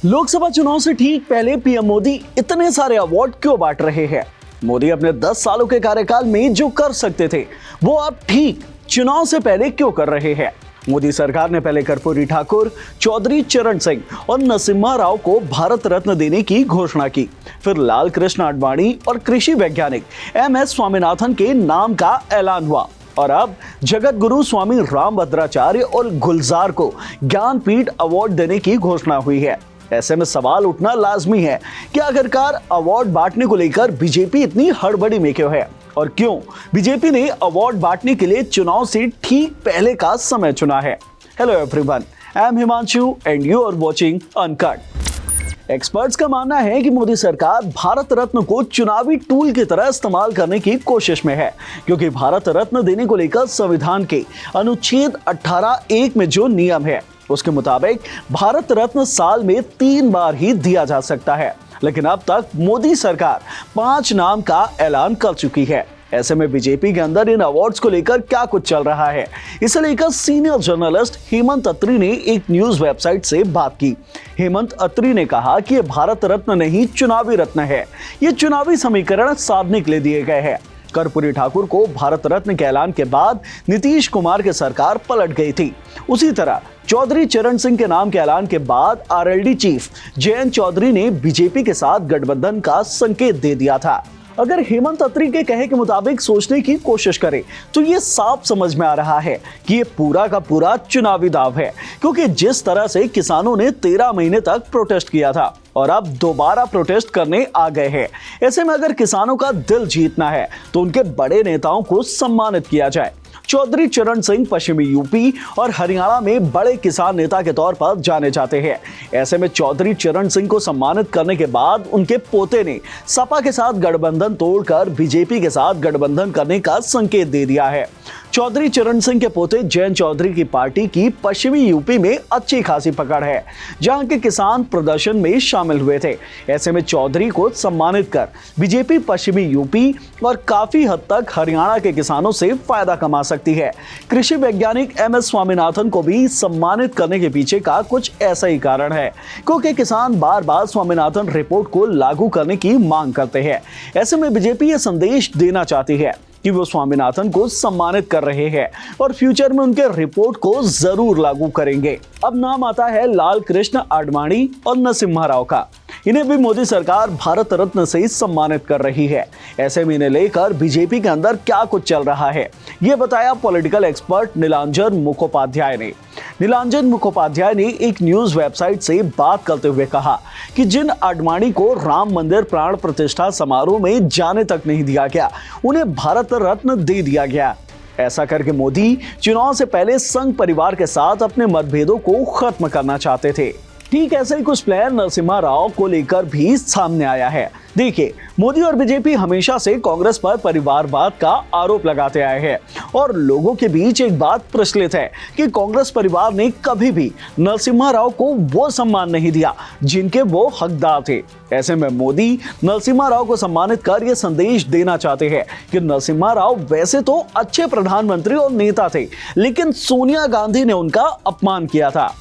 लोकसभा चुनाव से ठीक पहले पीएम मोदी इतने सारे अवार्ड क्यों बांट रहे हैं? मोदी अपने 10 सालों के कार्यकाल में जो कर सकते थे वो अब ठीक चुनाव से पहले क्यों कर रहे हैं? मोदी सरकार ने पहले कर्पूरी ठाकुर, चौधरी चरण सिंह और नरसिम्हा राव को भारत रत्न देने की घोषणा की। फिर लाल कृष्ण आडवाणी और कृषि वैज्ञानिक एमएस स्वामीनाथन के नाम का ऐलान हुआ और अब जगत गुरु स्वामी रामभद्राचार्य और गुलजार को ज्ञानपीठ अवार्ड देने की घोषणा हुई है। ऐसे में सवाल उठना लाजमी है कि आखिरकार अवार्ड बांटने को लेकर बीजेपी इतनी हड़बड़ी में क्यों है और क्यों बीजेपी ने अवार्ड बांटने के लिए चुनाव से ठीक पहले का समय चुना है। Hello everyone, I am Himanshu and you are watching uncut. Experts का मानना है कि मोदी सरकार भारत रत्न को चुनावी टूल की तरह इस्तेमाल करने की कोशिश में है, क्योंकि भारत रत्न देने को लेकर संविधान के अनुच्छेद 18(1) में जो नियम है उसके मुताबिक भारत रत्न साल में 3 बार ही दिया जा सकता है। लेकिन अब तक मोदी सरकार 5 नाम का ऐलान कर चुकी है। ऐसे में बीजेपी के अंदर इन अवार्ड्स को लेकर क्या कुछ चल रहा है, इसे लेकर सीनियर जर्नलिस्ट हेमंत अत्री ने एक न्यूज वेबसाइट से बात की। हेमंत अत्री ने कहा कि ये भारत रत्न नहीं, चुनावी रत्न है। ये चुनावी समीकरण साधने के लिए दिए गए हैं। कर्पूरी ठाकुर को भारत रत्न के ऐलान के बाद नीतीश कुमार की सरकार पलट गई थी। उसी तरह चौधरी चरण सिंह के नाम के ऐलान के बाद आरएलडी चीफ जयंत चौधरी ने बीजेपी के साथ गठबंधन का संकेत दे दिया था। अगर हेमंत अत्री के कहे के मुताबिक सोचने की कोशिश करें तो ये साफ समझ में आ रहा है कि ये पूरा का पूरा चुनावी दाव है, क्योंकि जिस तरह से किसानों ने 13 महीने तक प्रोटेस्ट किया था और अब दोबारा प्रोटेस्ट करने आ गए हैं। ऐसे में अगर किसानों का दिल जीतना है तो उनके बड़े नेताओं को सम्मानित किया जाए। चौधरी चरण सिंह पश्चिमी यूपी और हरियाणा में बड़े किसान नेता के तौर पर जाने जाते हैं। ऐसे में चौधरी चरण सिंह को सम्मानित करने के बाद उनके पोते ने सपा के साथ गठबंधन तोड़कर बीजेपी के साथ गठबंधन करने का संकेत दे दिया है। चौधरी चरण सिंह के पोते जयंत चौधरी की पार्टी की पश्चिमी यूपी में अच्छी खासी पकड़ है, जहां के किसान प्रदर्शन में शामिल हुए थे। ऐसे में चौधरी को सम्मानित कर बीजेपी पश्चिमी यूपी और काफी हद तक हरियाणा के किसानों से फायदा कमा सकती है। कृषि वैज्ञानिक एमएस स्वामीनाथन को भी सम्मानित करने के पीछे का कुछ ऐसा ही कारण है, क्योंकि किसान बार बार स्वामीनाथन रिपोर्ट को लागू करने की मांग करते हैं। ऐसे में बीजेपी ये संदेश देना चाहती है कि वो स्वामीनाथन को सम्मानित कर रहे हैं और फ्यूचर में उनके रिपोर्ट को जरूर लागू करेंगे। अब नाम आता है लाल कृष्ण आडवाणी और नरसिम्हा राव का। इन्हें भी मोदी सरकार भारत रत्न से सम्मानित कर रही है। ऐसे में इन्हें लेकर बीजेपी के अंदर क्या कुछ चल रहा है, ये बताया पॉलिटिकल एक्सपर्ट नीलांजन मुखोपाध्याय ने। नीलांजन मुखोपाध्याय ने एक न्यूज वेबसाइट से बात करते हुए कहा कि जिन आडवाणी को राम मंदिर प्राण प्रतिष्ठा समारोह में जाने तक नहीं दिया गया, उन्हें भारत रत्न दे दिया गया। ऐसा करके मोदी चुनाव से पहले संघ परिवार के साथ अपने मतभेदों को खत्म करना चाहते थे। ठीक ऐसे ही कुछ प्लान नरसिम्हा राव को लेकर भी सामने आया है। देखिए, मोदी और बीजेपी हमेशा से कांग्रेस पर परिवारवाद का आरोप लगाते आए हैं और लोगों के बीच एक बात प्रचलित है कि कांग्रेस परिवार ने कभी भी नरसिम्हा राव को वो सम्मान नहीं दिया जिनके वो हकदार थे। ऐसे में मोदी नरसिम्हा राव को सम्मानित कर ये संदेश देना चाहते हैं कि नरसिम्हा राव वैसे तो अच्छे प्रधानमंत्री और नेता थे, लेकिन सोनिया गांधी ने उनका अपमान किया था।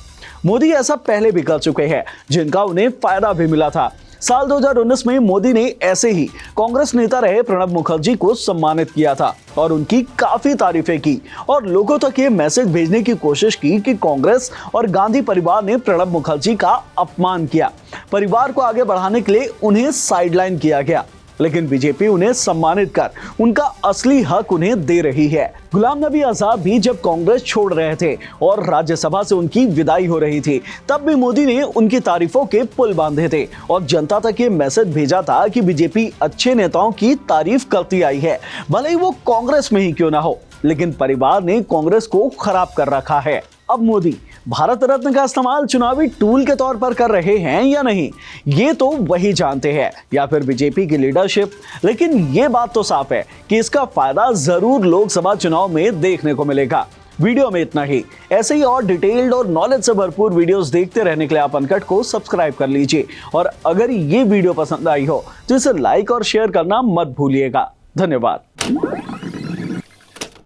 मोदी ऐसा पहले भी कर चुके हैं, जिनका उन्हें फायदा भी मिला था। साल 2019 में मोदी ने ऐसे ही कांग्रेस नेता रहे प्रणब मुखर्जी को सम्मानित किया था और उनकी काफी तारीफें की और लोगों तक ये मैसेज भेजने की कोशिश की कि कांग्रेस और गांधी परिवार ने प्रणब मुखर्जी का अपमान किया। परिवार को आगे बढ़ाने के लिए उन्हें साइडलाइन किया गया, लेकिन बीजेपी उन्हें सम्मानित कर उनका असली हक उन्हें दे रही है। गुलाम नबी आजाद भी जब कांग्रेस छोड़ रहे थे और राज्यसभा से उनकी विदाई हो रही थी, तब भी मोदी ने उनकी तारीफों के पुल बांधे थे और जनता तक ये मैसेज भेजा था कि बीजेपी अच्छे नेताओं की तारीफ करती आई है, भले ही वो कांग्रेस में ही क्यों ना हो, लेकिन परिवार ने कांग्रेस को खराब कर रखा है। अब मोदी भारत रत्न का इस्तेमाल चुनावी टूल के तौर पर कर रहे हैं या नहीं, ये तो वही जानते हैं, या फिर बीजेपी की लीडरशिप। लेकिन ये बात तो साफ है कि इसका फायदा जरूर लोकसभा चुनाव में देखने को मिलेगा। वीडियो में इतना ही। ऐसे ही और डिटेल्ड और नॉलेज से भरपूर वीडियोस देखते रहने के लिए आप अनकट को सब्सक्राइब कर लीजिए और अगर ये वीडियो पसंद आई हो तो इसे लाइक और शेयर करना मत भूलिएगा। धन्यवाद।